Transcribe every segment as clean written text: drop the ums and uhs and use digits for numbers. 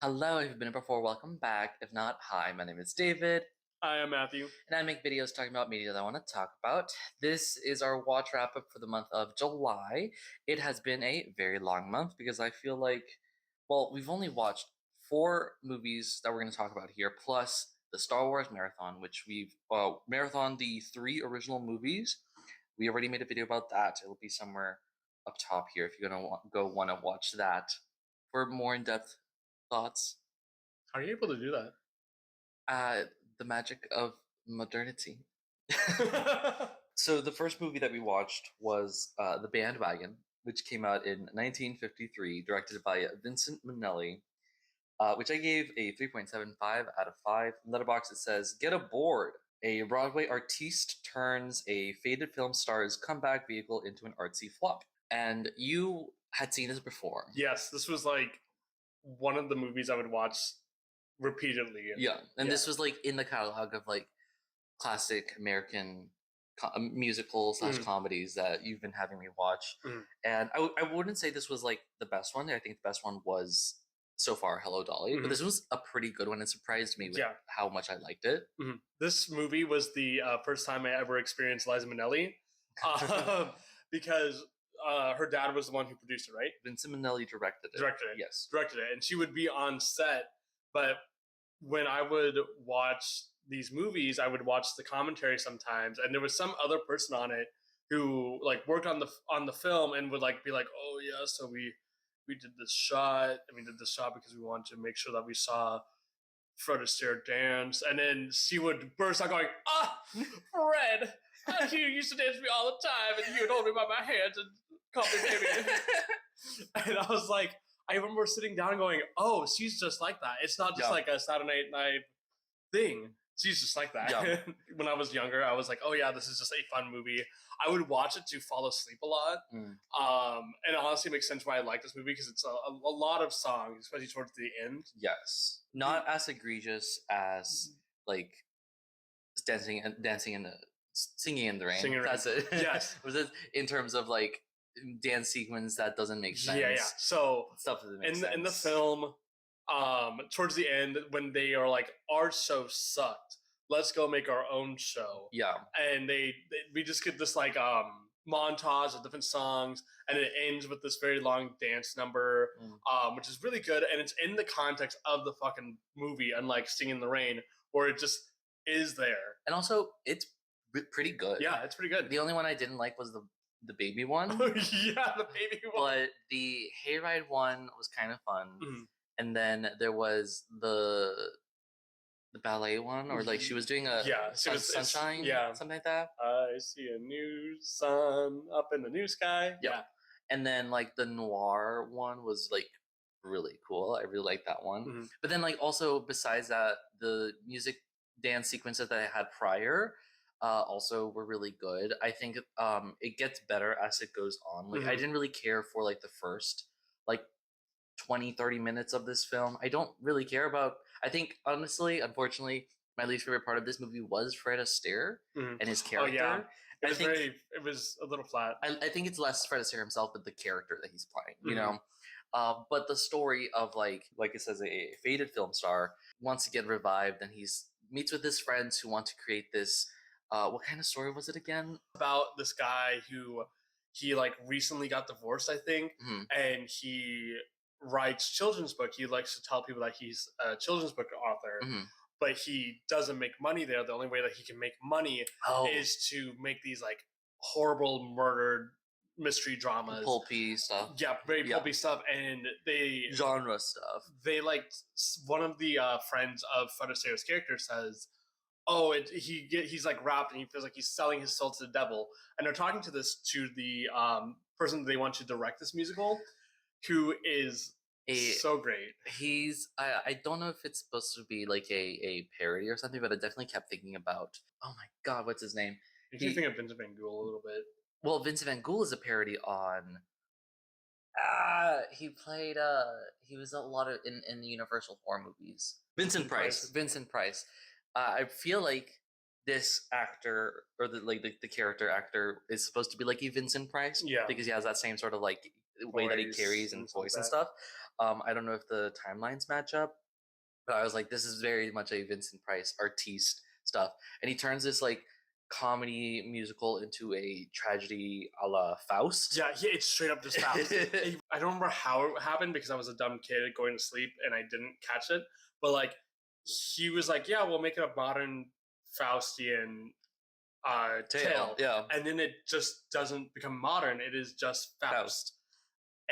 Hello, if you've been here before, welcome back. If not, hi, my name is David, Hi, I'm Matthew. and I make videos talking about media that I want to talk about. This is our watch wrap up for the month of July. It has been a very long month because I feel like, well, we've only watched 4 movies that we're going to talk about here, plus the Star Wars marathon, which we've marathon the 3 original movies. We already made a video about that. It'll be somewhere up top here if you're going to want to watch that for more in-depth thoughts. How are you able to do that? The magic of modernity. So the first movie that we watched was The Band Wagon, which came out in 1953, directed by Vincent Minnelli, which I gave a 3.75 out of 5. In Letterboxd it says, "Get aboard! A Broadway artiste turns a faded film star's comeback vehicle into an artsy flop." And you had seen this before. Yes, this was like one of the movies I would watch repeatedly. Yeah, and this was like in the catalog of like classic American musicals / comedies that you've been having me watch. And I wouldn't say this was like the best one. I think the best one was so far Hello Dolly, but this was a pretty good one. It surprised me with how much I liked it. This movie was the first time I ever experienced Liza Minnelli because her dad was the one who produced it, right? Vincent Minnelli directed it. Yes. Directed it. And she would be on set, but when I would watch these movies, I would watch the commentary sometimes, and there was some other person on it who like worked on the film and would like be like, "Oh yeah, so we did this shot, and we did this shot because we wanted to make sure that we saw Fred Astaire dance," and then she would burst out going, "Ah, Fred, you used to dance with me all the time, and you would hold me by my hands and call me baby." And I was like, I remember sitting down and going, "Oh, she's just like that. It's not just like a Saturday Night thing. She's just like that." Yeah. When I was younger, I was like, "Oh yeah, this is just a fun movie." I would watch it to fall asleep a lot. And honestly, it makes sense why I like this movie because it's a lot of songs, especially towards the end. Yes, not as egregious as like dancing and singing in the rain. Singing in the That's Rain. it. Yes. Was it in terms of like dance sequence that doesn't make sense? Yeah. So stuff doesn't make sense in the film, towards the end when they are like, "Our show sucked. Let's go make our own show." Yeah. And we just get this like montage of different songs, and it ends with this very long dance number, which is really good, and it's in the context of the fucking movie, unlike Singing in the Rain, where it just is there. And also, it's pretty good. Yeah, it's pretty good. The only one I didn't like was the baby one. Yeah, the baby one. But the hayride one was kind of fun. And then there was the ballet one, or like she was doing a sunshine, something like that. I see a new sun up in the new sky. Yeah. And then like the noir one was like really cool. I really liked that one. But then like also besides that, the music dance sequences that I had prior also were really good. I think it gets better as it goes on. Like I didn't really care for like the first like 20-30 minutes of this film. I don't really care about, I think honestly, unfortunately, my least favorite part of this movie was Fred Astaire and his character. Oh, yeah. It was a little flat. I think it's less Fred Astaire himself, but the character that he's playing, you know? But the story of like it says, a faded film star wants to get revived, and meets with his friends who want to create this, what kind of story was it again? About this guy who he like recently got divorced, I think, and he writes children's book. He likes to tell people that he's a children's book author, but he doesn't make money there. The only way that he can make money is to make these like horrible murdered mystery dramas, pulpy stuff. Yeah, very pulpy stuff, and genre stuff. They like, one of the friends of Fred Astaire's character says, "Oh, he's like wrapped, and he feels like he's selling his soul to the devil." And they're talking to the person they want to direct this musical, who is so great. I don't know if it's supposed to be like a parody or something, but I definitely kept thinking about, oh my god, what's his name? You can think of Vincent Van Gogh a little bit. Well, Vincent Van Gogh is a parody on. He played. He was a lot of in the Universal horror movies. Vincent Price. Vincent Price. I feel like this actor, or the character actor, is supposed to be like a Vincent Price. Yeah. Because he has that same sort of like way that he Voice carries and and stuff like voice and that. stuff. I don't know if the timelines match up, but I was like, this is very much a Vincent Price artiste stuff, and he turns this like comedy musical into a tragedy a la Faust. Yeah, it's straight up just Faust. I don't remember how it happened because I was a dumb kid going to sleep and I didn't catch it. But like, he was like, "Yeah, we'll make it a modern Faustian tale," Yeah, and then it just doesn't become modern. It is just Faust.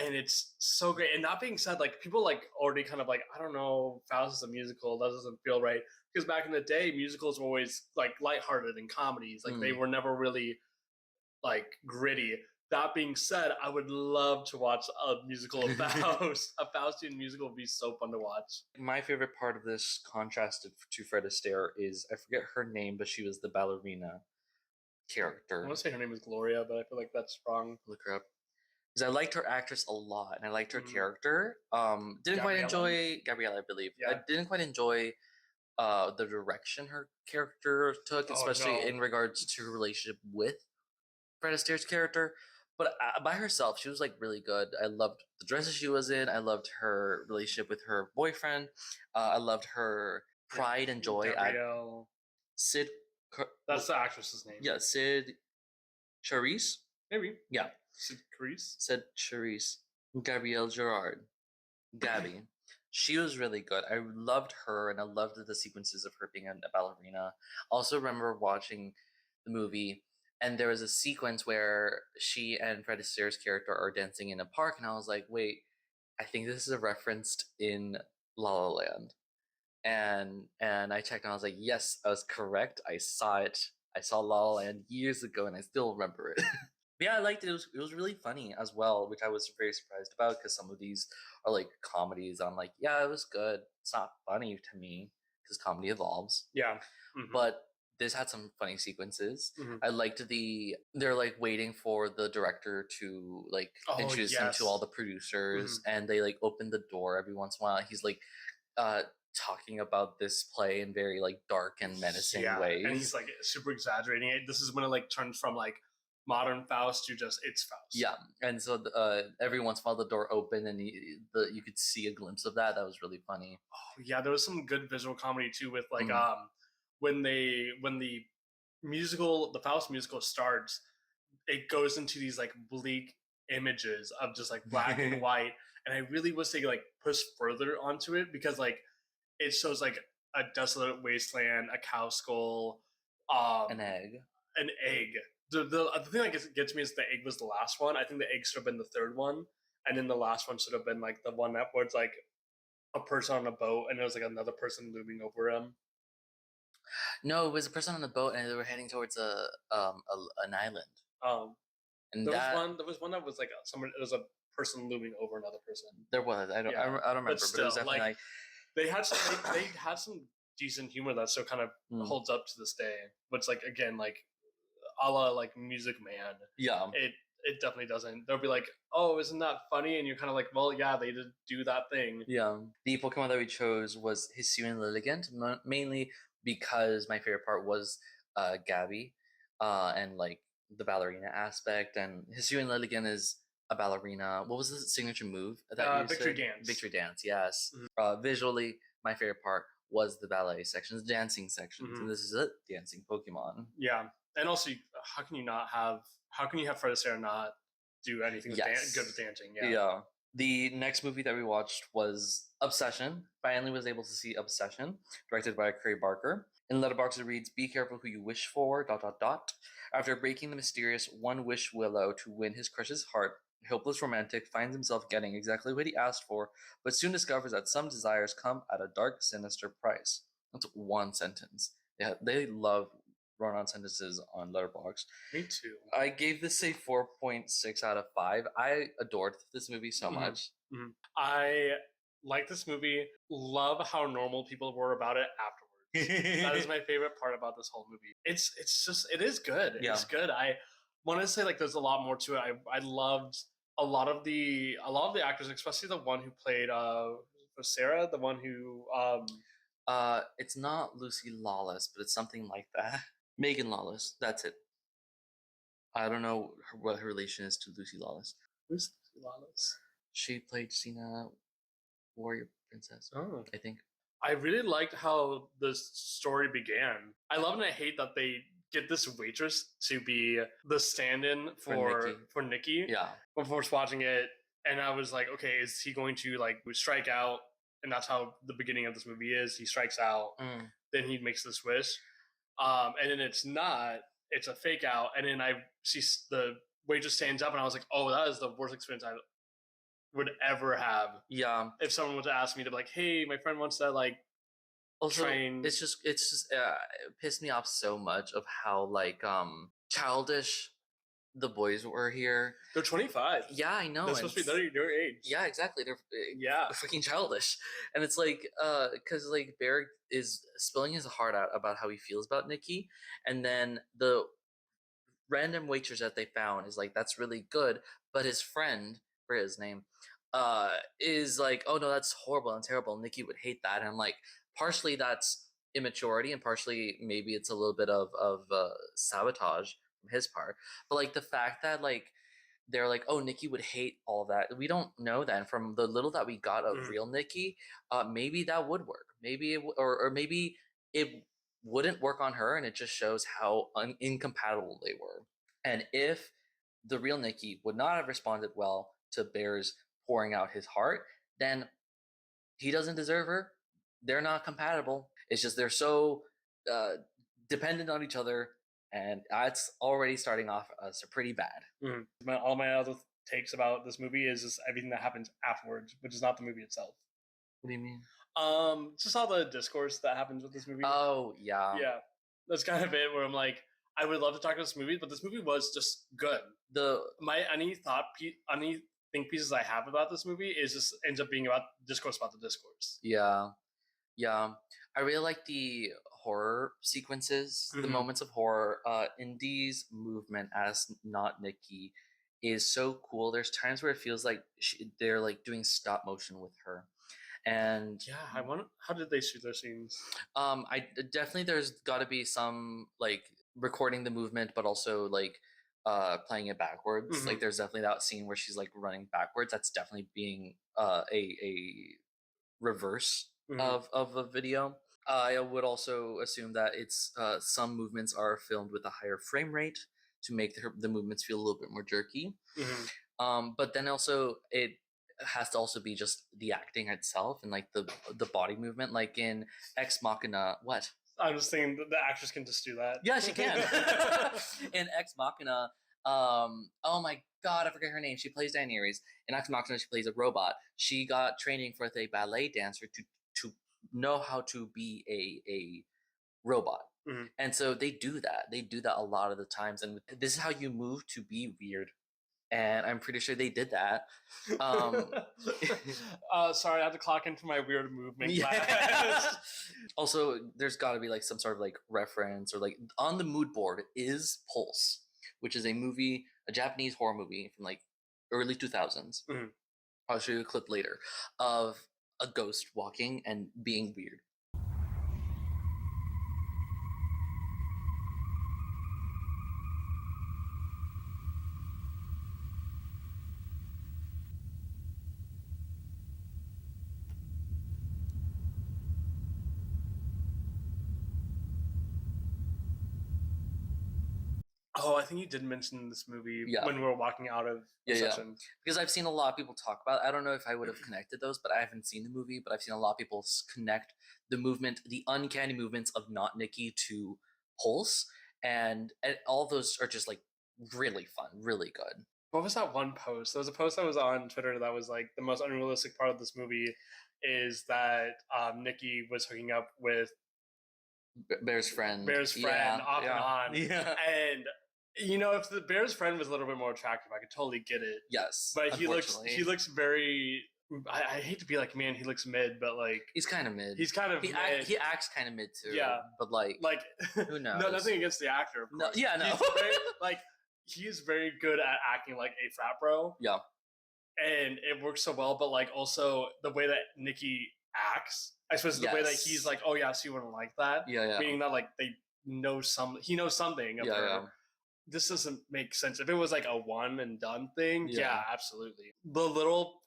And it's so great. And that being said, like people like already kind of like, I don't know, Faust is a musical, that doesn't feel right. Because back in the day, musicals were always like lighthearted and comedies. Like they were never really like gritty. That being said, I would love to watch a musical of Faust. A Faustian musical would be so fun to watch. My favorite part of this, contrasted to Fred Astaire, is I forget her name, but she was the ballerina character. I want to say her name is Gloria, but I feel like that's wrong. Look her up. Because I liked her actress a lot, and I liked her character. Didn't quite enjoy Gabriella, I believe. Yeah. I didn't quite enjoy the direction her character took, especially in regards to her relationship with Fred Astaire's character. But by herself, she was like really good. I loved the dresses she was in. I loved her relationship with her boyfriend. I loved her pride and joy Gabrielle. at Sid. That's the actress's name. Yeah, Sid Charisse. Maybe. Yeah. Sid Charisse. Sid Charisse. Gabrielle Gerard. Gabby. She was really good. I loved her, and I loved the sequences of her being a ballerina. Also remember watching the movie, and there was a sequence where she and Fred Astaire's character are dancing in a park, and I was like, wait, I think this is a reference in La La Land. And I checked and I was like, yes, I was correct. I saw it. I saw La La Land years ago, and I still remember it. Yeah, I liked it. It was really funny as well, which I was very surprised about because some of these are like comedies. I'm like, yeah, it was good. It's not funny to me because comedy evolves. Yeah. But this had some funny sequences. I liked they're like waiting for the director to like introduce them to all the producers, and they like open the door every once in a while. He's like talking about this play in very like dark and menacing ways. And he's like super exaggerating it. This is when it like turns from like modern Faust to just it's Faust. Yeah, and so every once in a while the door opened and you could see a glimpse of that. That was really funny. Oh yeah, there was some good visual comedy too with like when the Faust musical starts, it goes into these like bleak images of just like black and white, and I really wish they like push further onto it because like it shows like a desolate wasteland, a cow skull, an egg. The thing that gets me is the egg was the last one. I think the egg should have been the third one, and then the last one should have been like the one that was like a person on a boat, and there was like another person looming over him. No, it was a person on the boat, and they were heading towards an island. And there was one that was like someone. It was a person looming over another person. There was. I don't remember, but it was definitely like they had some decent humor that still kind of holds up to this day. But it's like again like a la like Music Man. Yeah. It definitely doesn't. They'll be like, oh, isn't that funny? And you're kind of like, well, yeah, they did do that thing. Yeah. The Pokemon that we chose was Hisuian Lilligant, mainly because my favorite part was Gabby and like the ballerina aspect. And Hisuian Lilligant is a ballerina. What was the signature move that you Victory said? Dance. Victory Dance, yes. Visually, my favorite part was the ballet sections, dancing sections. And this is a dancing Pokemon. Yeah. And also, how can you have Fred Astaire not do anything good with dancing? Yeah. The next movie that we watched was Obsession. Finally was able to see Obsession, directed by Cray Barker. In Letterboxd it reads, be careful who you wish for, ... After breaking the mysterious One Wish Willow to win his crush's heart, the hopeless romantic finds himself getting exactly what he asked for, but soon discovers that some desires come at a dark, sinister price. That's one sentence. Yeah, they love run-on sentences on Letterboxd. Me too. I gave this a 4.6 out of 5. I adored this movie so much. I like this movie. Love how normal people were about it afterwards. That is my favorite part about this whole movie. It is good. It's good. I want to say like there's a lot more to it. I loved a lot of the actors, especially the one who played Sarah, the one who it's not Lucy Lawless, but it's something like that. Megan Lawless, that's it. I don't know what her relation is to Lucy Lawless. Lala's. She played Xena, warrior princess. Oh, I think. I really liked how the story began. I love and I hate that they get this waitress to be the stand-in for Nikki. Yeah. Before watching it, and I was like, okay, is he going to like strike out? And that's how the beginning of this movie is. He strikes out, then he makes the switch, and then it's not. It's a fake out, and then I see the waitress stands up, and I was like, oh, that is the worst experience I would ever have. Yeah. If someone was to ask me to be like, hey, my friend wants to like also train. It's just it pissed me off so much of how like childish the boys were here. They're 25. Yeah, I know. They're supposed to be their age. Yeah, exactly. They're yeah, freaking childish, and it's like because like Bear is spilling his heart out about how he feels about Nikki, and then the random waitress that they found is like, that's really good, but his friend, for his name, is like, oh no, that's horrible and terrible. Nikki would hate that, and I'm like, partially that's immaturity, and partially maybe it's a little bit of sabotage from his part. But like the fact that like they're like, oh, Nikki would hate all that. We don't know that. And from the little that we got of real Nikki, maybe that would work. Maybe it or maybe it wouldn't work on her, and it just shows how incompatible they were. And if the real Nikki would not have responded well to Bear's pouring out his heart, then he doesn't deserve her. They're not compatible. It's just they're so dependent on each other, and that's already starting off pretty bad. All my other takes about this movie is just everything that happens afterwards, which is not the movie itself. What do you mean? Just all the discourse that happens with this movie. Oh yeah, that's kind of it. Where I'm like, I would love to talk about this movie, but this movie was just good. Any think pieces I have about this movie is just ends up being about discourse about the discourse. Yeah. I really like the horror sequences, the moments of horror. Indy's movement as not Nikki is so cool. There's times where it feels like they're like doing stop motion with her. And I wonder how did they shoot their scenes. I definitely there's got to be some like recording the movement, but also like playing it backwards. Like there's definitely that scene where she's like running backwards. That's definitely being a reverse of a video. I would also assume that it's some movements are filmed with a higher frame rate to make the movements feel a little bit more jerky. But then also it has to also be just the acting itself and like the body movement, like in Ex Machina. What? I'm just saying that the actress can just do that. Yeah, she can. In Ex Machina, oh my god, I forget her name. She plays Daenerys. In Ex Machina, she plays a robot. She got training with a ballet dancer to know how to be a robot. And so they do that. They do that a lot of the times. And this is how you move to be weird. And I'm pretty sure they did that. Sorry, I have to clock into my weird movement class. Also, there's got to be like some sort of like reference or like on the mood board is Pulse, which is a Japanese horror movie from like early 2000s. I'll show you a clip later of a ghost walking and being weird. Oh, I think you did mention this movie when we were walking out of the session. Because I've seen a lot of people talk about it. I don't know if I would have connected those, but I haven't seen the movie. But I've seen a lot of people connect the movement, the uncanny movements of Not Nikki to Pulse. And all those are just like really fun, really good. What was that one post? There was a post that was on Twitter that was like the most unrealistic part of this movie is that Nikki was hooking up with Bear's friend off and on. And you know, if the Bear's friend was a little bit more attractive, I could totally get it. Yes, but he looks very. I hate to be like, man, he looks mid, but like he's kind of mid. He's kind of mid. He acts kind of mid too. Yeah, but like who knows? No, nothing against the actor. Of course. No, no. He's very good at acting like a frat bro. Yeah, and it works so well. But like also the way that Nikki acts, I suppose the way that he's like, oh yeah, so you wouldn't like that. Yeah. Meaning that like he knows something of her. this doesn't make sense. If it was like a one and done thing, yeah, absolutely. The little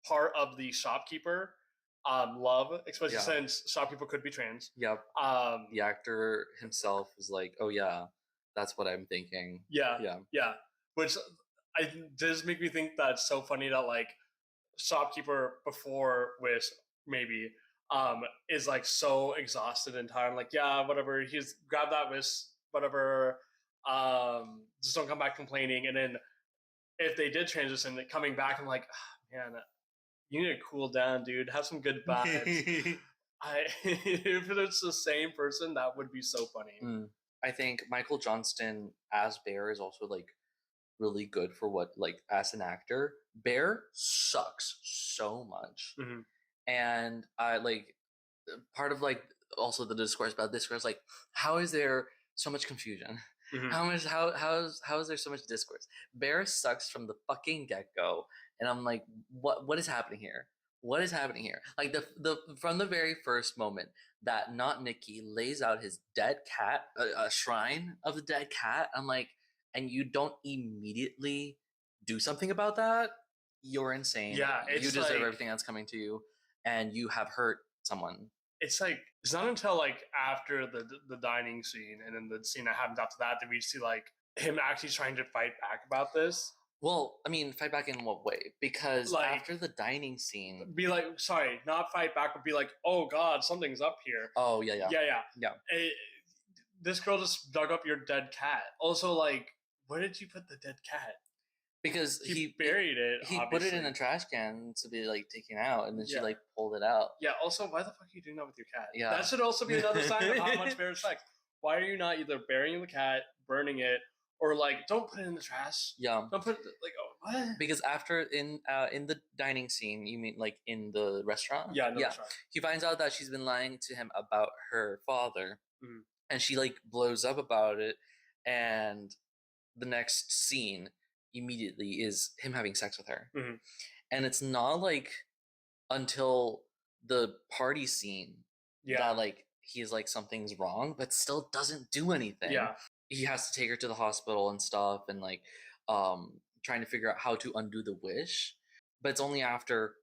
part of the shopkeeper love, especially since shopkeeper could be trans. Yep. The actor himself was like, oh yeah, that's what I'm thinking. Yeah. Which does make me think that's so funny that like shopkeeper before Wish maybe is like so exhausted and tired. Like, yeah, whatever. He's grab that Wish, whatever. Just don't come back complaining. And then if they did transition, coming back, I'm like, oh, man, you need to cool down, dude. Have some good vibes. If it's the same person, that would be so funny. I think Michael Johnston as Bear is also like really good for what, like, as an actor. Bear sucks so much. And I like part of like also the discourse about this was like, how is there so much confusion? How is there so much discourse? Bear sucks from the fucking get-go, and I'm like, what is happening here? What is happening here? Like the from the very first moment that Not Nikki lays out his dead cat, a shrine of the dead cat, I'm like, and you don't immediately do something about that, you're insane. Yeah, you deserve like, everything that's coming to you, and you have hurt someone. It's like it's not until like after the dining scene and then the scene that happens after that that we see like him actually trying to fight back about this. Well, I mean, fight back in what way? Because like, after the dining scene, be like, sorry, not fight back, but be like, oh God, something's up here. Oh yeah. This girl just dug up your dead cat. Also, like, where did you put the dead cat? Because he buried it. He put it in a trash can to be like taken out, and then she like pulled it out. Yeah. Also, why the fuck are you doing that with your cat? Yeah. That should also be another sign of how much Bear respects. Why are you not either burying the cat, burning it, or like don't put it in the trash? Yeah. Don't put it like what? Because after in the dining scene, you mean like in the restaurant? Yeah. Restaurant. He finds out that she's been lying to him about her father, and she like blows up about it, and the next scene immediately is him having sex with her. And it's not like until the party scene that like he's like something's wrong, but still doesn't do anything. He has to take her to the hospital and stuff, and like trying to figure out how to undo the wish. But it's only after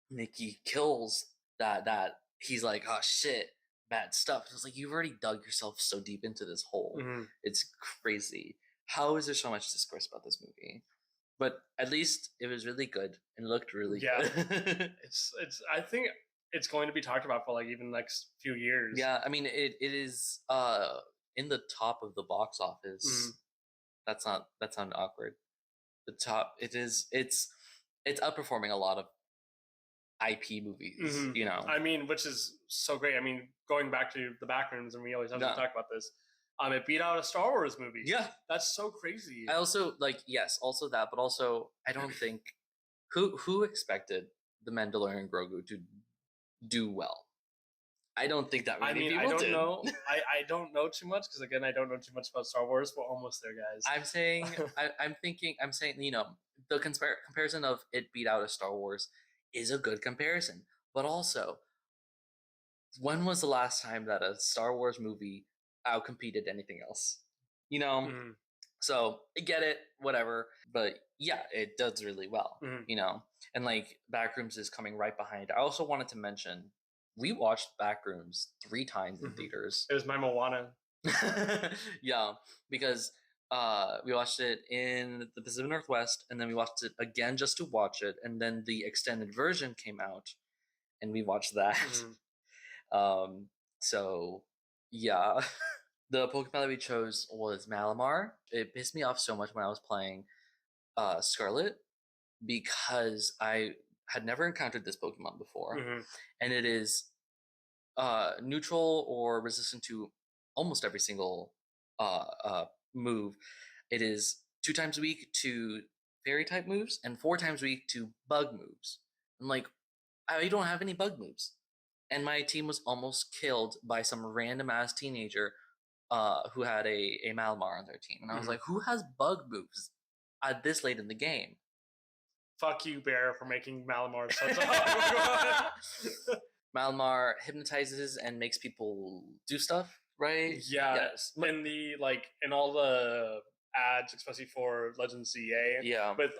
Nikki kills that he's like, oh shit, bad stuff. It's like, you've already dug yourself so deep into this hole. It's crazy. How is there so much discourse about this movie? But at least it was really good and looked really good. it's I think it's going to be talked about for like even the next few years. Yeah, I mean it is in the top of the box office. That's not awkward. The top it's outperforming a lot of IP movies, you know. I mean, which is so great. I mean, going back to the Backrooms, and we always have to talk about this. It beat out a Star Wars movie. Yeah. That's so crazy. I also also that, but also I don't think who expected the Mandalorian Grogu to do well. I don't think that many people I don't did. know. I don't know too much because again I don't know too much about Star Wars. We're almost there, guys. I'm saying you know, the comparison of it beat out a Star Wars is a good comparison, but also when was the last time that a Star Wars movie outcompeted anything else, you know? So I get it, whatever, but yeah, it does really well, you know. And like Backrooms is coming right behind. I also wanted to mention we watched Backrooms 3 times in theaters. It was my Moana. Yeah, because we watched it in the Pacific Northwest, and then we watched it again just to watch it, and then the extended version came out, and we watched that. So yeah. The Pokemon that we chose was Malamar. It pissed me off so much when I was playing Scarlet, because I had never encountered this Pokemon before, and it is neutral or resistant to almost every single move. It is 2 times weak to fairy type moves and 4 times weak to bug moves. I'm like, I don't have any bug moves, and my team was almost killed by some random ass teenager who had a Malamar on their team. And I was like, who has bug moves at this late in the game? Fuck you, Bear, for making Malamar such a hard one. Malamar hypnotizes and makes people do stuff, right? Yeah. Yes. In all the ads, especially for Legends ZA. Yeah. With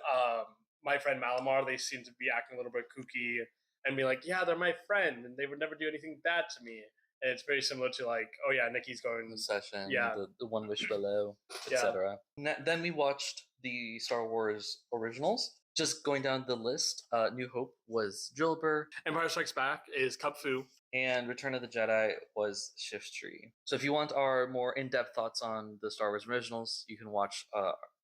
my friend Malamar, they seem to be acting a little bit kooky and be like, yeah, they're my friend, and they would never do anything bad to me. And it's very similar to like, oh yeah, Nikki's going Session, yeah, the One Wish Below, Yeah. etc. Then we watched the Star Wars originals. Just going down the list, New Hope was Drillbur, Empire Strikes Back is Cup Fu, and Return of the Jedi was Shift Tree. So if you want our more in-depth thoughts on the Star Wars originals, you can watch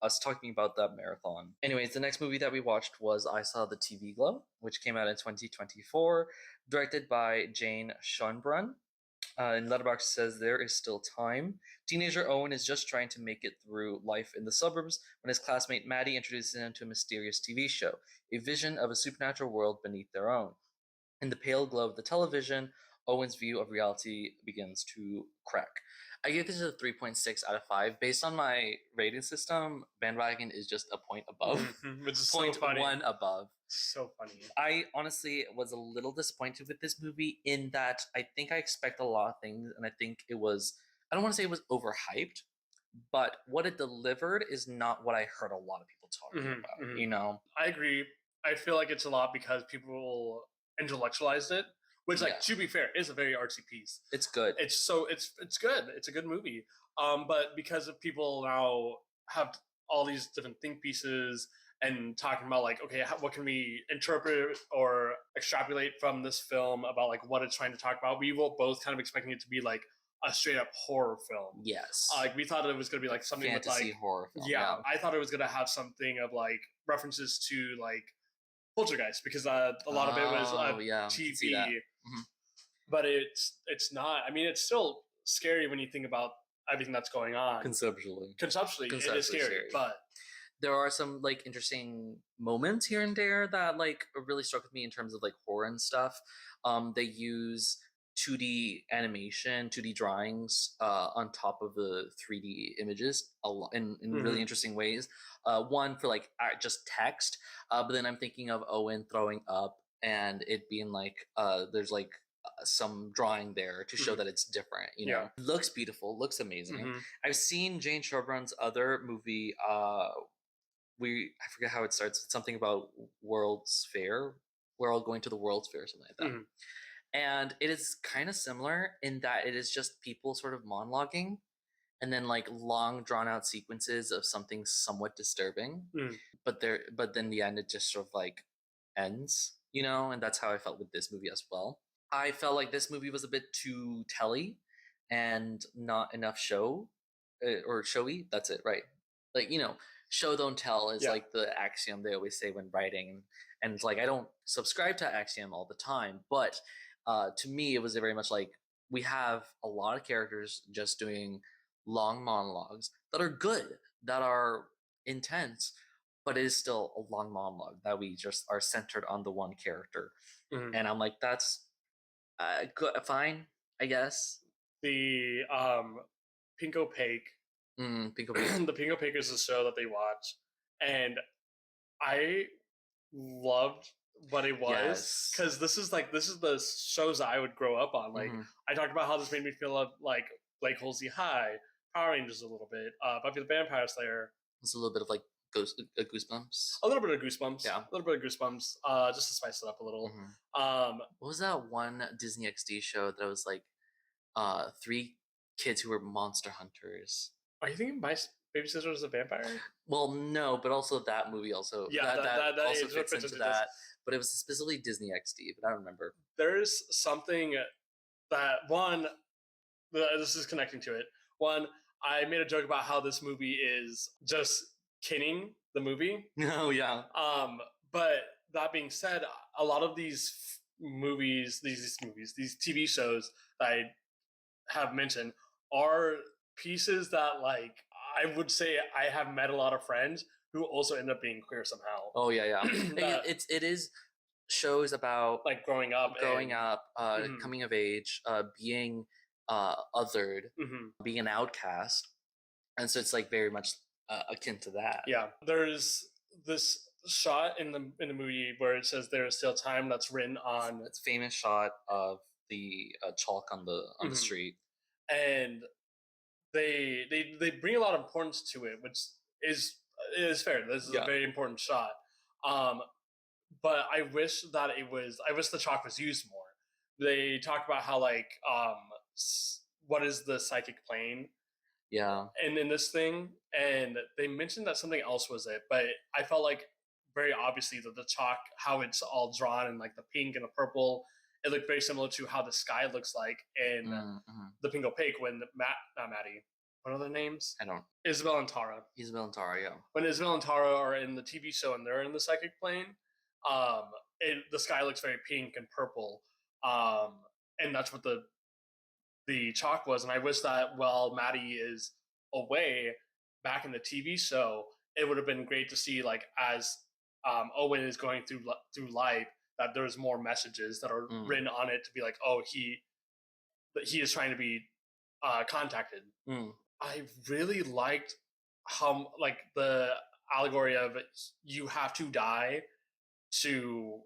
us talking about that marathon. Anyways, the next movie that we watched was I Saw the TV Glow, which came out in 2024, directed by Jane Schoenbrunn. And Letterboxd says there is still time. Teenager Owen is just trying to make it through life in the suburbs when his classmate Maddie introduces him to a mysterious TV show, a vision of a supernatural world beneath their own. In the pale glow of the television, Owen's view of reality begins to crack. I give this a 3.6 out of 5. Based on my rating system, Band Wagon is just a point above. Which is so funny. 0.1 above. So funny. I honestly was a little disappointed with this movie in that I think I expect a lot of things, and I think it was, I don't want to say it was overhyped, but what it delivered is not what I heard a lot of people talking about, you know? I agree. I feel like it's a lot because people intellectualized it, which, like, to be fair, is a very artsy piece. It's good. It's good. It's a good movie. But because of people now have all these different think pieces and talking about like, okay, what can we interpret or extrapolate from this film about like what it's trying to talk about, we were both kind of expecting it to be like a straight up horror film. Yes. Like we thought it was going to be like something fantasy with like horror film. Yeah, I thought it was going to have something of like references to like Poltergeist, because a lot of it was TV. But it's not. I mean, it's still scary when you think about everything that's going on. Conceptually it is scary, but there are some like interesting moments here and there that like really struck with me in terms of like horror and stuff. They use 2D animation, 2D drawings on top of the 3D images in really interesting ways. One for like just text, but then I'm thinking of Owen throwing up and it being like there's like some drawing there to show that it's different, you know. It looks beautiful, looks amazing. I've seen Jane Showbrunn's other movie, I forget how it starts. It's something about World's Fair. We're all going to the World's Fair, something like that. And it is kind of similar in that it is just people sort of monologuing and then like long drawn out sequences of something somewhat disturbing. But then the end it just sort of like ends, you know, and that's how I felt with this movie as well. I felt like this movie was a bit too telly and not enough show or showy. That's it, right? Like, you know, show don't tell is like the axiom they always say when writing, and it's like I don't subscribe to axiom all the time, but to me it was very much like we have a lot of characters just doing long monologues that are good, that are intense, but it is still a long monologue that we just are centered on the one character. And I'm like, that's good, fine, I guess. The Pink Opaque. Pink Opaque. The Pink Opaque is a show that they watch, and I loved what it was, because this is the shows that I would grow up on. Like I talked about how this made me feel like Lake Halsey High, Power Rangers a little bit, Buffy the Vampire Slayer. It's a little bit of like Goosebumps. A little bit of Goosebumps. Yeah. A little bit of Goosebumps. Just to spice it up a little. What was that one Disney XD show that was like 3 kids who were monster hunters? Are you thinking My Baby Sister was a Vampire? Well, no, but also that movie also. Yeah, that also fits into that. But it was specifically Disney XD, but I don't remember. There's something that this is connecting to it. One, I made a joke about how this movie is just kidding the movie. Oh yeah. But that being said, a lot of these movies, these TV shows that I have mentioned are pieces that, like, I would say I have met a lot of friends who also end up being queer somehow. Oh yeah. It is shows about like growing up, coming of age, being othered, being an outcast, and so it's like very much akin to that. Yeah, there's this shot in the movie where it says there is still time, that's written on. It's a famous shot of the chalk on the street, and they bring a lot of importance to it, which is fair. This is a very important shot. But I wish the chalk was used more. They talk about how like what is the psychic plane? Yeah. And in this thing, and they mentioned that something else was it, but I felt like very obviously that the chalk, how it's all drawn in like the pink and the purple, it looked very similar to how the sky looks like in the Pink Opaque when not Maddie, what are their names? I don't. Isabel and Tara. Isabel and Tara, yeah. When Isabel and Tara are in the TV show and they're in the psychic plane, the sky looks very pink and purple, and that's what the chalk was. And I wish that while Maddie is away back in the TV show, it would have been great to see like as Owen is going through life, that there's more messages that are written on it to be like, oh, he is trying to be contacted. I really liked how like the allegory of you have to die to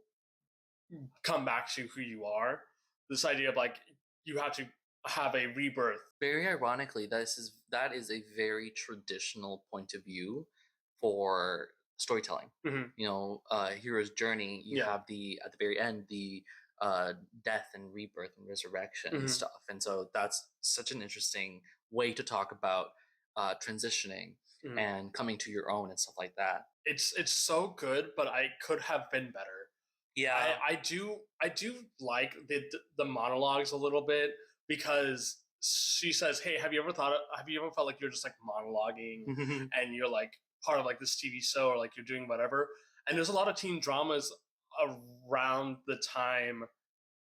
come back to who you are. This idea of like you have to have a rebirth. Very ironically, that is a very traditional point of view for storytelling. You know, hero's journey. You have at the very end the death and rebirth and resurrection and stuff, and so that's such an interesting way to talk about transitioning and coming to your own and stuff like that. It's so good, but I could have been better. Yeah, I do like the monologues a little bit, because she says, "Hey, have you ever felt like you're just like monologuing and you're like part of like this TV show, or like you're doing whatever?" And there's a lot of teen dramas around the time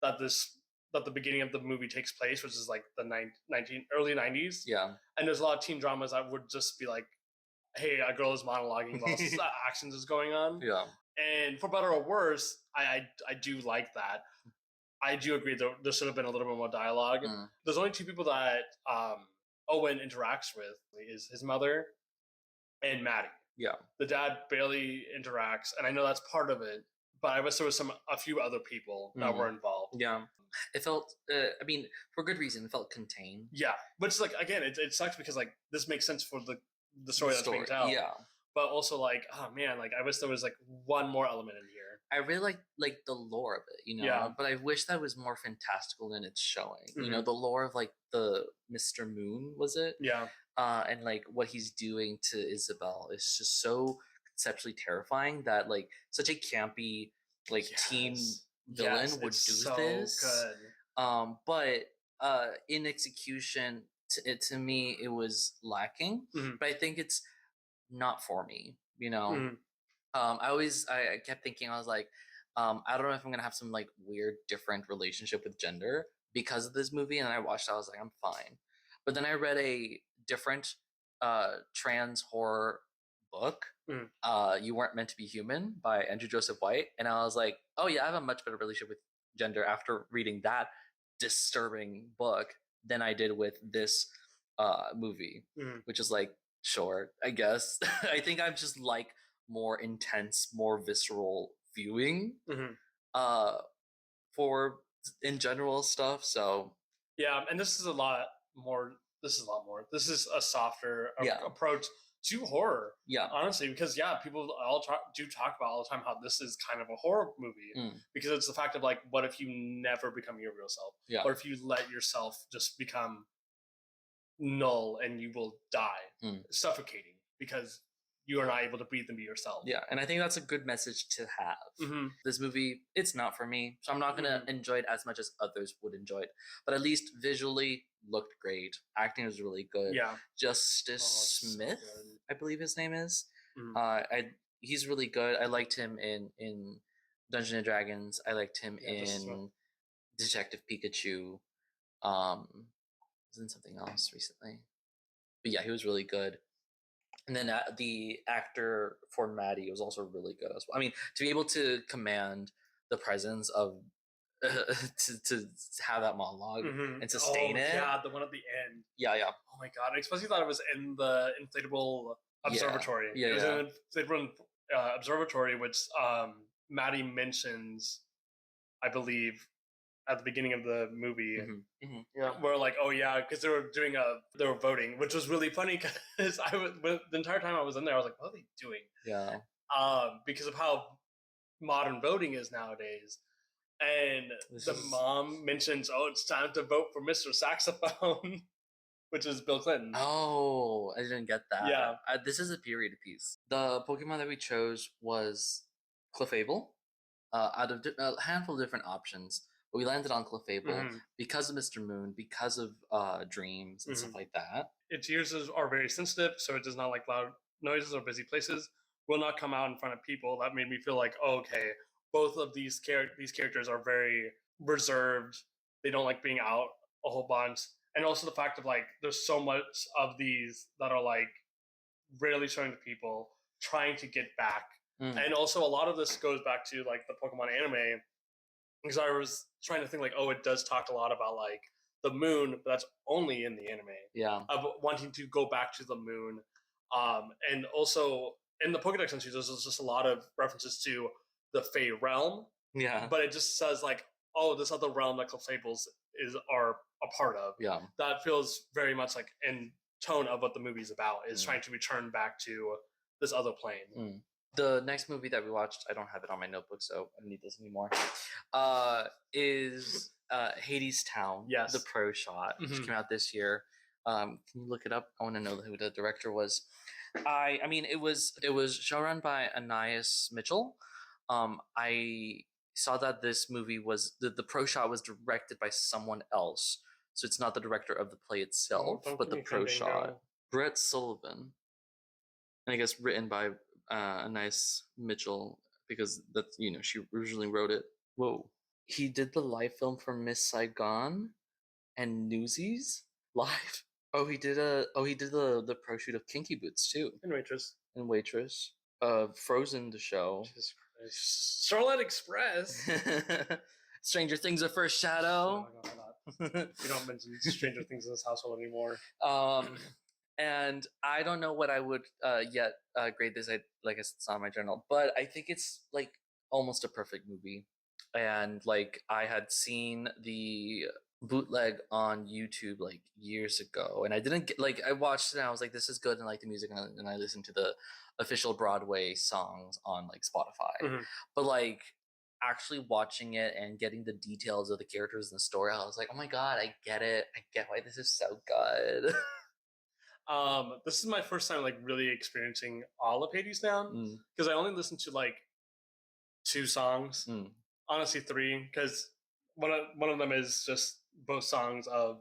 that the beginning of the movie takes place, which is like the early 90s. Yeah. And there's a lot of teen dramas that would just be like, hey, a girl is monologuing while actions is going on. Yeah. And for better or worse, I do like that. I do agree there should have been a little bit more dialogue. There's only two people that Owen interacts with, is his mother and Maddie. Yeah. The dad barely interacts, and I know that's part of it, but I wish there was a few other people that were involved. Yeah. It felt, I mean, for good reason, it felt contained. Yeah. Which, like, again, it sucks because, like, this makes sense for the story that's being told. Yeah. But also, like, oh, man, like, I wish there was, like, one more element in here. I really like the lore of it, you know? Yeah. But I wish that was more fantastical than it's showing. You know, the lore of, like, the Mr. Moon, was it? Yeah. And, like, what he's doing to Isabel is just so conceptually terrifying that, like, such a campy, like, teen villain would do this. Good. But in execution, to me, it was lacking. But I think it's not for me, you know? I kept thinking, I was like, I don't know if I'm gonna have some like weird different relationship with gender because of this movie. And I watched it, I was like, I'm fine. But then I read a different trans horror book, You Weren't Meant to Be Human by Andrew Joseph White, and I was like, oh yeah, I have a much better relationship with gender after reading that disturbing book than I did with this movie, which is like, sure, I guess. I think I'm just like more intense, more visceral viewing for in general stuff. So yeah, and this is a lot more. This is a softer approach to horror. Yeah, honestly, because people do talk about all the time how this is kind of a horror movie because it's the fact of like, what if you never become your real self? Yeah, or if you let yourself just become null and you will die suffocating because you are not able to breathe and be yourself. Yeah, and I think that's a good message to have. This movie, it's not for me, so I'm not going to enjoy it as much as others would enjoy it. But at least visually, looked great. Acting was really good. Yeah. Justice Smith, so I believe his name is. He's really good. I liked him in Dungeons and Dragons. I liked him in Detective Pikachu. Was in something else recently. But yeah, he was really good. And then the actor for Maddie was also really good as well. I mean, to be able to command the presence of to have that monologue and sustain it. Yeah, the one at the end. Yeah. Oh my god! I especially thought it was in the inflatable observatory. Yeah, it was in an inflatable observatory, which Maddie mentions, I believe, at the beginning of the movie. Yeah. Where like, oh yeah, because they were voting, which was really funny because the entire time I was in there, I was like, what are they doing? Yeah. Because of how modern voting is nowadays. And mom mentions, oh, it's time to vote for Mr. Saxophone, which is Bill Clinton. Oh, I didn't get that. Yeah. This is a period piece. The Pokemon that we chose was Clefable, out of a handful of different options. But we landed on Clefable because of Mr. Moon, because of dreams and stuff like that. Its ears are very sensitive, so it does not like loud noises or busy places. Will not come out in front of people. That made me feel like, oh, okay, both of these characters are very reserved. They don't like being out a whole bunch. And also the fact of like there's so much of these that are like rarely showing to people, trying to get back. And also a lot of this goes back to like the Pokemon anime, because I was trying to think like, oh, it does talk a lot about like the moon, but that's only in the anime. Yeah. Of wanting to go back to the moon. And also in the Pokedex entries, there's just a lot of references to the Fey realm. Yeah. But it just says like, oh, this other realm that Clefables are a part of. Yeah. That feels very much like in tone of what the movie's about, is trying to return back to this other plane. The next movie that we watched, I don't have it on my notebook, so I don't need this anymore, is Hadestown, yes, the pro shot, which came out this year. Can you look it up? I want to know who the director was. I mean, it was showrun by Anais Mitchell. I saw that this movie was the pro shot was directed by someone else, so it's not the director of the play itself, but the pro shot, Brett Sullivan, and I guess written by Anais Mitchell, because that's, you know, she originally wrote it. Whoa. He did the live film for Miss Saigon and Newsies live. He did the pro shoot of Kinky Boots too. And Waitress. Frozen the show. Jesus Christ. Starlight Express. Stranger Things: A First Shadow. We don't mention Stranger Things in this household anymore. And I don't know what I would yet grade this. Like I said, it's not in my journal, but I think it's like almost a perfect movie. And like I had seen the bootleg on YouTube like years ago, and I didn't get, like, I watched it and I was like, this is good, and like the music, and I listened to the official Broadway songs on like Spotify. But like actually watching it and getting the details of the characters and the story, I was like, oh my god, I get it. I get why this is so good. This is my first time like really experiencing all of Hadestown, because I only listened to like 2 songs, honestly 3, because one of them is just both songs of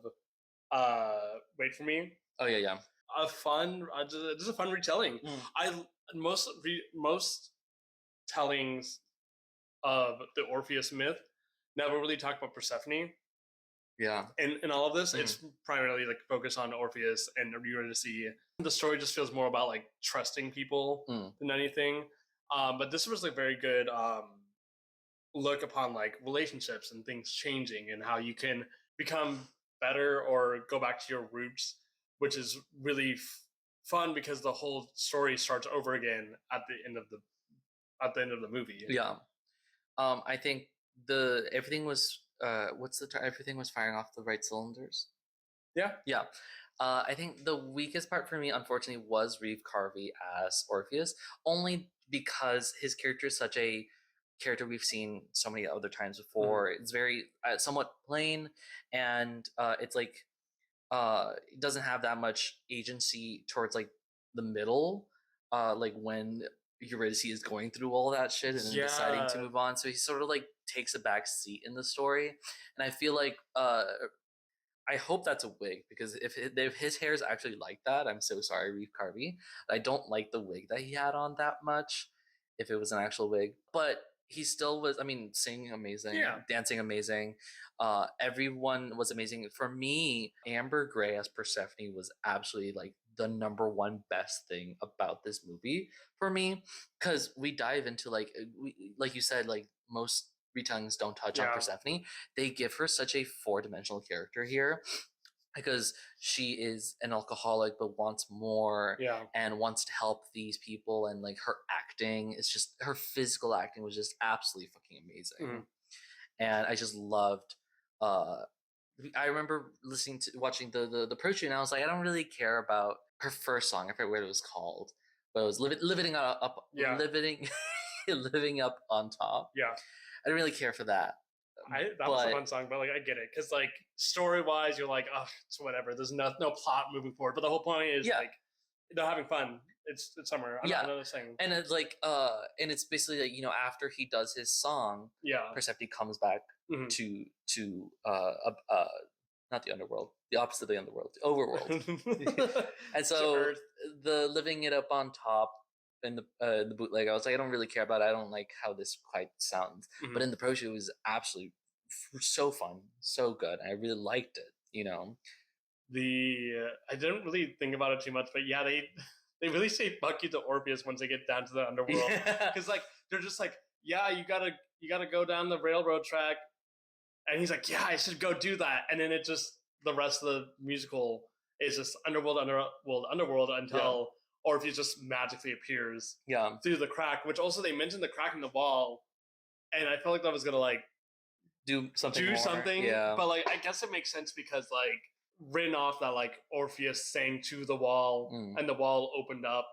Wait For Me. Oh yeah. Just a fun retelling. Most tellings of the Orpheus myth never really talk about Persephone. Yeah. In all of this, it's primarily like focused on Orpheus and Eurydice. The story just feels more about like trusting people than anything. But this was a very good look upon like relationships and things changing, and how you can become better or go back to your roots, which is really fun because the whole story starts over again at the end of the movie. Yeah. I think everything was everything was firing off the right cylinders. Yeah. I think the weakest part for me, unfortunately, was Reeve Carvey as Orpheus, only because his character is such a character we've seen so many other times before. It's very somewhat plain, and it's like it doesn't have that much agency towards like the middle, like when Eurydice is going through all that shit and then deciding to move on. So he sort of like takes a back seat in the story, and I feel like I hope that's a wig, because if his hair is actually like that, I'm so sorry, Reeve Carvey. I don't like the wig that he had on that much, if it was an actual wig. But he still was, I mean, singing amazing, dancing amazing. Everyone was amazing. For me, Amber Gray as Persephone was absolutely like the #1 best thing about this movie for me, because we dive into like you said, like most retellings don't touch on Persephone. They give her such a 4-dimensional character here, because she is an alcoholic but wants more, and wants to help these people, and like her acting is just, her physical acting was just absolutely fucking amazing. And I just loved I remember watching the pro shoot, and I was like, I don't really care about her first song. I forget what it was called, but it was living up, living, living up on top. Yeah, I didn't really care for that. that was a fun song, but like I get it because like story wise, you're like, oh, it's whatever. There's no plot moving forward, but the whole point is like they're having fun. It's summer. I'm not saying. And it's like and it's basically like, you know, after he does his song, Persephone comes back to not the underworld, the opposite of the underworld, the overworld. And so the living it up on top in the bootleg, I was like, I don't really care about it. I don't like how this quite sounds. But in the pro show, it was absolutely so fun, so good. I really liked it, you know. I didn't really think about it too much, but yeah, they really say fuck you to Orpheus once they get down to the underworld, because like they're just like, yeah, you gotta go down the railroad track, and he's like, yeah, I should go do that, and then it just the rest of the musical is just underworld until Orpheus just magically appears through the crack, which also they mentioned the crack in the wall, and I felt like that was gonna like do something, but like I guess it makes sense because like written off that like Orpheus sang to the wall and the wall opened up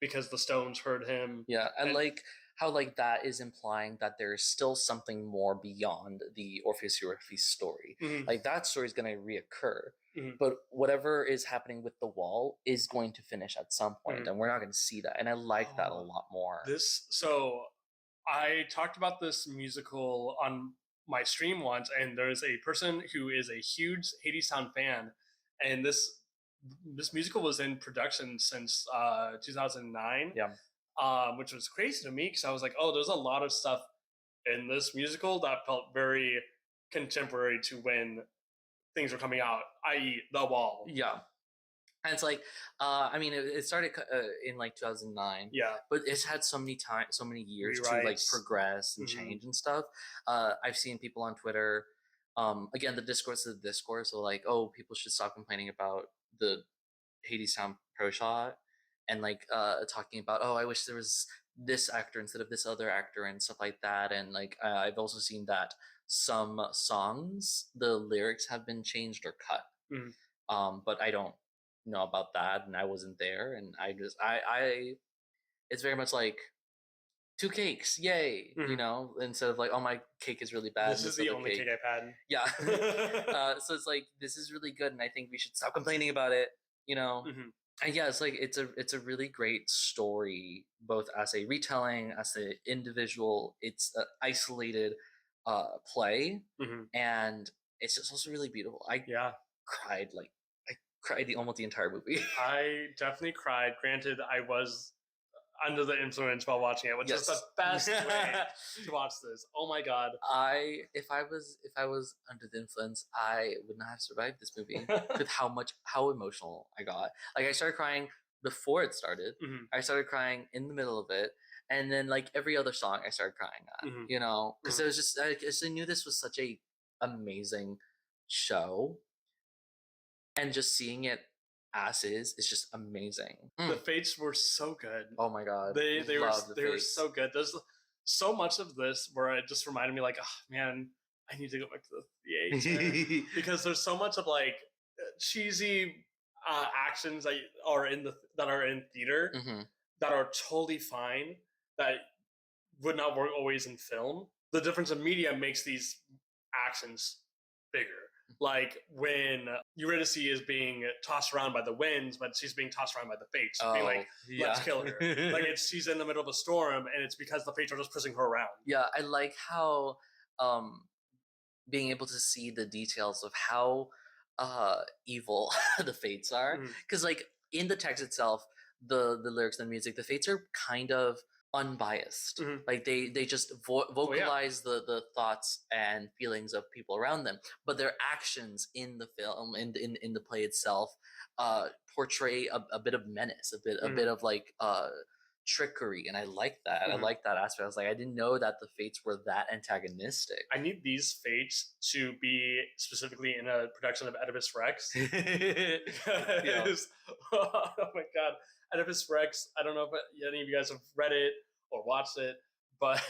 because the stones heard him. Yeah, and like how like that is implying that there is still something more beyond the Orpheus Euryphes story. Like that story is going to reoccur, but whatever is happening with the wall is going to finish at some point, and we're not going to see that. And I like that a lot more. So I talked about this musical on my stream once, and there's a person who is a huge Hadestown fan, and this musical was in production since 2009, which was crazy to me because I was like, oh, there's a lot of stuff in this musical that felt very contemporary to when things were coming out, i.e. The Wall. And it's like, I mean, it started in like 2009. But it's had so many years to like progress and change and stuff. I've seen people on Twitter, again, the discourse is the discourse. So like, oh, people should stop complaining about the Hadestown pro shot, and like talking about, oh, I wish there was this actor instead of this other actor and stuff like that. And like, I've also seen that some songs, the lyrics have been changed or cut. But I don't know about that, and I wasn't there, and I it's very much like 2 cakes, yay, you know, instead of like, oh, my cake is really bad. This is the only cake I've had. So it's like, this is really good, and I think we should stop complaining about it, you know. And yeah, it's like it's a really great story, both as a retelling, as an individual. It's an isolated play, and it's just also really beautiful. I cried almost the entire movie. I definitely cried. Granted, I was under the influence while watching it, which is the best way to watch this. Oh my god! If I was under the influence, I would not have survived this movie with how emotional I got. Like, I started crying before it started. I started crying in the middle of it, and then like every other song, I started crying at. You know, because it was just I knew this was such a amazing show, and just seeing it as is just amazing. The Fates were so good. Oh my god, they were so good. There's so much of this where it just reminded me like, oh man, I need to go back to the theater because there's so much of like cheesy actions that are in theater that are totally fine, that would not work always in film. The difference in media makes these actions bigger. Like when Eurydice is being tossed around by the winds, but she's being tossed around by the Fates, being like, let's kill her. Like she's in the middle of a storm, and it's because the Fates are just pushing her around. Yeah, I like how being able to see the details of how evil the Fates are. Because like in the text itself, the lyrics and the music, the Fates are kind of unbiased. Like they just vocalize the thoughts and feelings of people around them, but their actions in the film, in the play itself, portray a bit of menace, a bit of like trickery, and I like that. I like that aspect. I was like, I didn't know that the Fates were that antagonistic. I need these Fates to be specifically in a production of Oedipus Rex. Oh my god, Oedipus Rex. I don't know if any of you guys have read it or watched it, but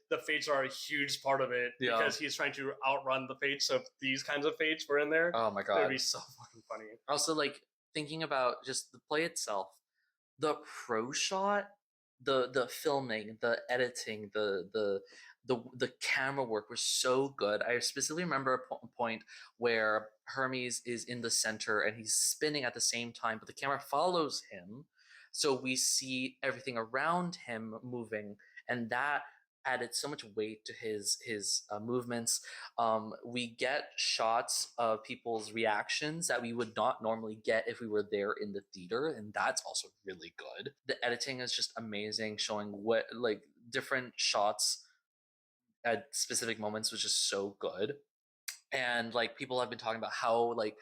the fates are a huge part of it because he's trying to outrun the fates. So if these kinds of fates were in there, oh my god, it would be so fucking funny. Also, like thinking about just the play itself, the pro shot, the filming, the editing, the camera work was so good. I specifically remember a point where Hermes is in the center and he's spinning at the same time, but the camera follows him, so we see everything around him moving, and that added so much weight to his movements. We get shots of people's reactions that we would not normally get if we were there in the theater, and that's also really good. The editing is just amazing, showing what like different shots at specific moments was just so good. And like people have been talking about how like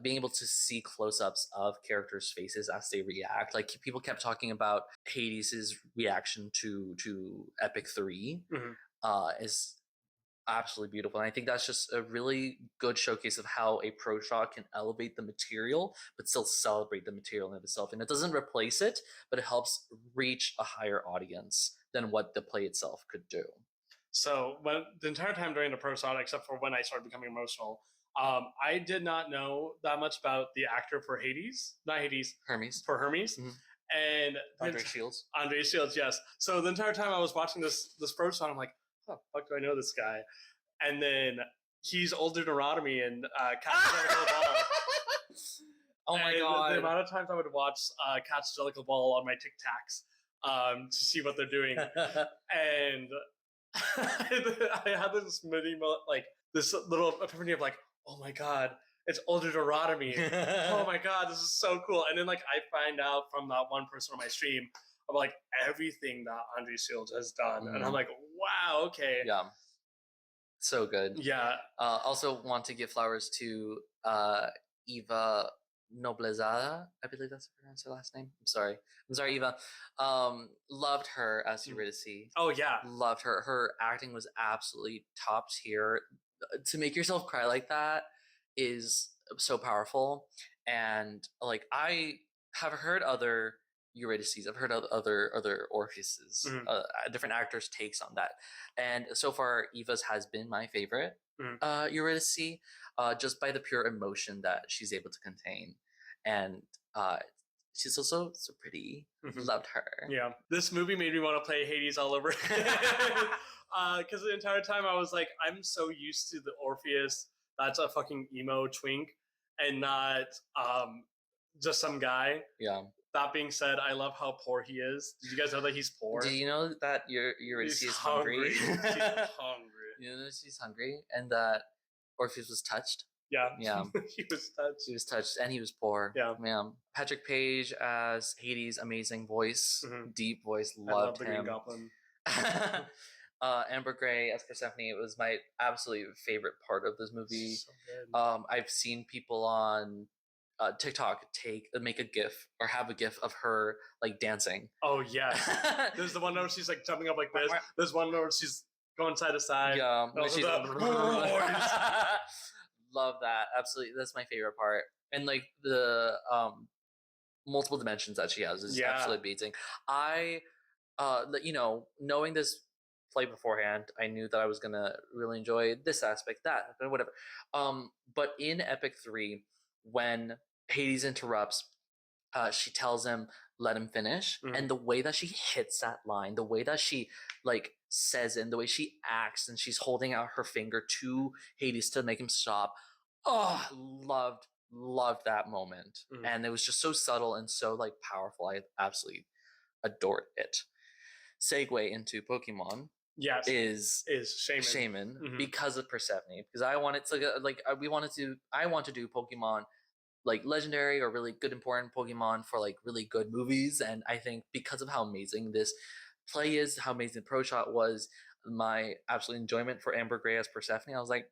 being able to see close-ups of characters' faces as they react. Like people kept talking about Hades's reaction to Epic 3 is absolutely beautiful. And I think that's just a really good showcase of how a pro shot can elevate the material, but still celebrate the material in itself. And it doesn't replace it, but it helps reach a higher audience than what the play itself could do. So when the entire time during the pro shot, except for when I started becoming emotional, I did not know that much about the actor for Hermes. For Hermes. And Andre Shields. Andre Shields, yes. So the entire time I was watching this pro shot, I'm like, oh, fuck do I know this guy? And then he's older than Rotamy and Catch Jellicle Ball. Oh my god. The amount of times I would watch Catch Jellicle Ball on my Tic Tacs to see what they're doing. And I had this mini like this little epiphany of like, oh my god, it's older than Rotamy. Oh my god, this is so cool. And then like I find out from that one person on my stream of like everything that Andre Shields has done, and I'm like, wow, okay, yeah, so good. Yeah. Also want to give flowers to Eva Noblezada, I believe that's how pronounce her last name. I'm sorry, Eva. Loved her as Eurydice. Oh yeah, loved her. Her acting was absolutely top tier. To make yourself cry like that is so powerful. And like I have heard other Eurydices, I've heard other Orpheuses, different actors' takes on that. And so far, Eva's has been my favorite Eurydice, just by the pure emotion that she's able to contain. And she's also so pretty. Loved her. Yeah. This movie made me want to play Hades all over again. Because the entire time I was like, I'm so used to the Orpheus that's a fucking emo twink and not just some guy. Yeah. That being said, I love how poor he is. Did you guys know that he's poor? Do you know that Eurydice is hungry? She's hungry. You know she's hungry, and that Orpheus was touched. Yeah. Yeah. He was touched. He was touched, and he was poor. Yeah. Yeah. Patrick Page as Hades, amazing voice, deep voice, loved him. Green Goblin. Amber Gray as Persephone, it was my absolute favorite part of this movie. So good. I've seen people on TikTok make a gif or have a gif of her like dancing. Oh yeah. There's the one where she's like jumping up like this. There's one where she's going side to side. Yeah. Love that. Absolutely. That's my favorite part. And like the multiple dimensions that she has is absolutely amazing. I knowing this play beforehand, I knew that I was gonna really enjoy this aspect, that, whatever. But in Epic 3, when Hades interrupts, she tells him, let him finish. And the way that she hits that line, the way that she like says it, and the way she acts, and she's holding out her finger to Hades to make him stop. Oh, loved that moment. And it was just so subtle and so like powerful. I absolutely adored it. Segue into Pokemon. Yes, is Shaman because of Persephone, because I wanted to I want to do Pokemon like legendary or really good important Pokemon for like really good movies, and I think because of how amazing this play is, how amazing Pro Shot was, my absolute enjoyment for Amber Gray as Persephone, I was like,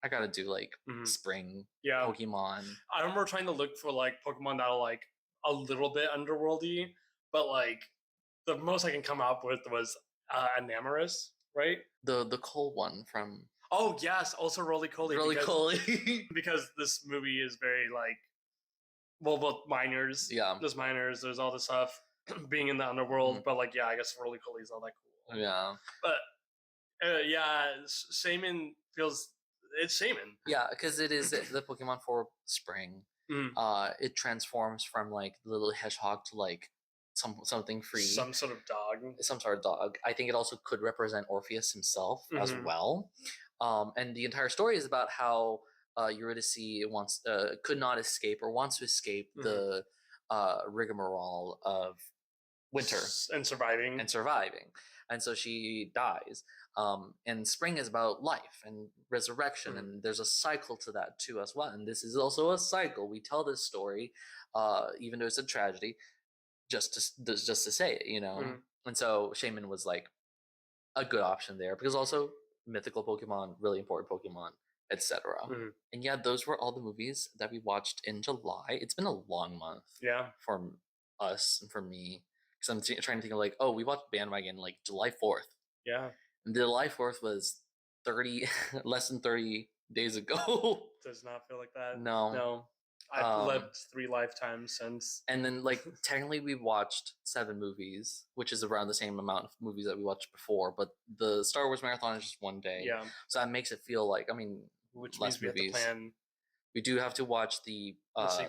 I gotta do like spring Pokemon. I remember trying to look for like Pokemon that are like a little bit underworldy, but like the most I can come up with was Enamorus, right? The coal one from. Oh yes, also Roly-Poly. Roly-Poly. Because this movie is very like, well, miners. Yeah. There's miners. There's all this stuff being in the underworld, but like, yeah, I guess Roly-Poly is all that cool. Yeah. But yeah, Shaman feels it's Shaman. Yeah, because it is the Pokemon for spring. It transforms from like the little hedgehog to like something free, some sort of dog. some sort of dog. I think it also could represent Orpheus himself as well. And the entire story is about how Eurydice could not escape or wants to escape the rigmarole of winter and surviving. And so she dies. And spring is about life and resurrection, and there's a cycle to that too as well. And this is also a cycle. We tell this story, even though it's a tragedy, just to say it, you know. And so Shaman was like a good option there because also mythical Pokemon, really important Pokemon, etc. And yeah, those were all the movies that we watched in July. It's been a long month, for us and for me, because I'm trying to think of like, oh, we watched Band Wagon like July 4th. Yeah, and July 4th was 30 less than 30 days ago. Does not feel like that. No. I've lived 3 lifetimes since. And then like technically we watched 7 movies, which is around the same amount of movies that we watched before, but the Star Wars marathon is just one day. Yeah. So that makes it feel like, I mean, which less means we movies. have to plan. We do have to watch the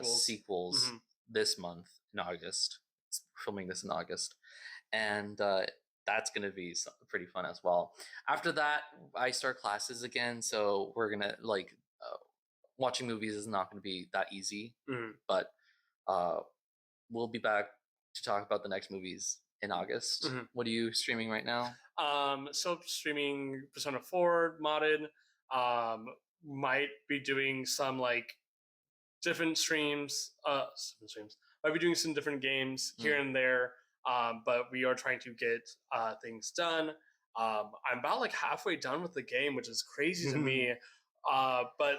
sequels this month in August. It's filming this in August. And that's going to be pretty fun as well. After that, I start classes again, so we're going to like watching movies is not going to be that easy, but we'll be back to talk about the next movies in August. What are you streaming right now? So streaming Persona 4 modded. Might be doing some like different streams. Might be doing some different games here and there. But we are trying to get things done. I'm about like halfway done with the game, which is crazy to me. But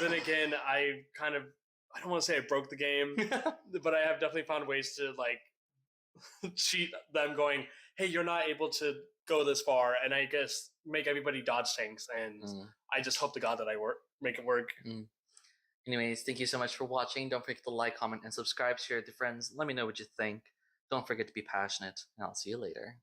then again, I don't want to say I broke the game, but I have definitely found ways to like cheat them, going, hey, you're not able to go this far, and I guess make everybody dodge things, and I just hope to God that I make it work. Anyways, thank you so much for watching. Don't forget to like, comment, and subscribe. Share it with your friends. Let me know what you think. Don't forget to be passionate, and I'll see you later.